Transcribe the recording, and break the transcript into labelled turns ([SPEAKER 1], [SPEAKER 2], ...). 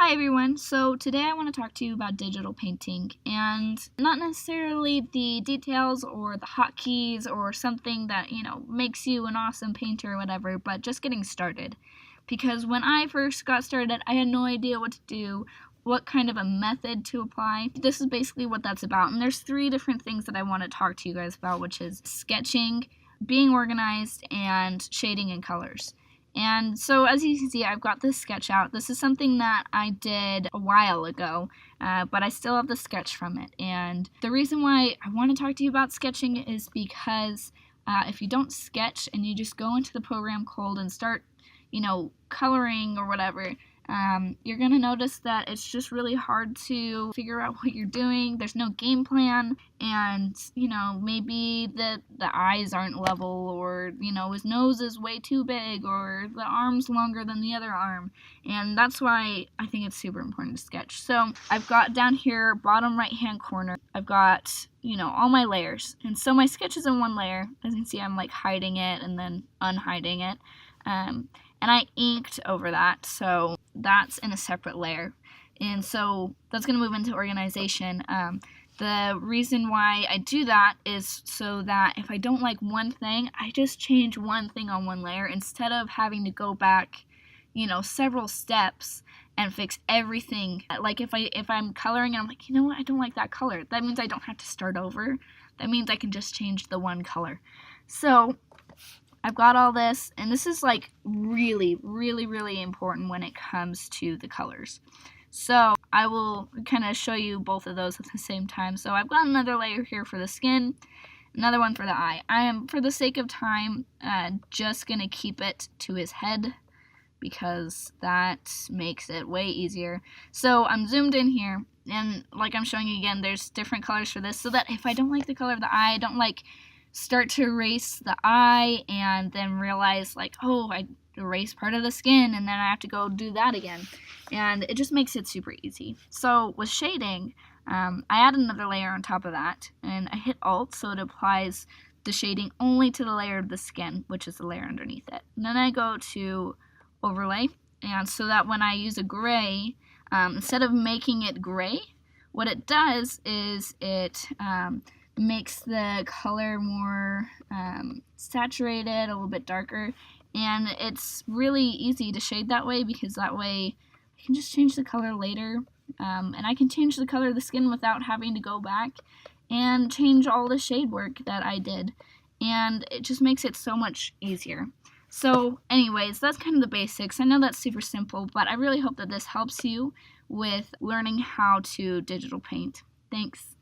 [SPEAKER 1] Hi everyone, so today I want to talk to you about digital painting and not necessarily the details or the hotkeys or something that, makes you an awesome painter or whatever, but just getting started. Because when I first got started, I had no idea what to do, what kind of a method to apply. This is basically what that's about, and there's 3 different things that I want to talk to you guys about, which is sketching, being organized, and shading and colors. And so as you can see, I've got this sketch out. This is something that I did a while ago, but I still have the sketch from it. And the reason why I want to talk to you about sketching is because if you don't sketch and you just go into the program cold and start, coloring or whatever, you're going to notice that it's just really hard to figure out what you're doing. There's no game plan, and, maybe the eyes aren't level, or, his nose is way too big, or the arm's longer than the other arm, and that's why I think it's super important to sketch. So I've got down here, bottom right-hand corner, I've got, all my layers, and so my sketch is in one layer. As you can see, I'm, hiding it and then unhiding it, and I inked over that, so that's in a separate layer. And so that's going to move into organization. The reason why I do that is so that if I don't like one thing, I just change one thing on one layer instead of having to go back, several steps and fix everything. Like if I'm coloring and I'm like, what, I don't like that color. That means I don't have to start over. That means I can just change the one color. So I've got all this, and this is really, really, really important when it comes to the colors. So I will kind of show you both of those at the same time. So I've got another layer here for the skin, another one for the eye. I am, for the sake of time, just going to keep it to his head because that makes it way easier. So I'm zoomed in here, and like I'm showing you again, there's different colors for this, so that if I don't like the color of the eye, I don't start to erase the eye and then realize I erased part of the skin and then I have to go do that again, and it just makes it super easy. So with shading, I add another layer on top of that, and I hit Alt so it applies the shading only to the layer of the skin, which is the layer underneath it. And then I go to overlay, and so that when I use a gray, instead of making it gray, what it does is it makes the color more saturated, a little bit darker, and it's really easy to shade that way because that way I can just change the color later, and I can change the color of the skin without having to go back and change all the shade work that I did, and it just makes it so much easier. So anyways, that's kind of the basics. I know that's super simple, but I really hope that this helps you with learning how to digital paint. Thanks.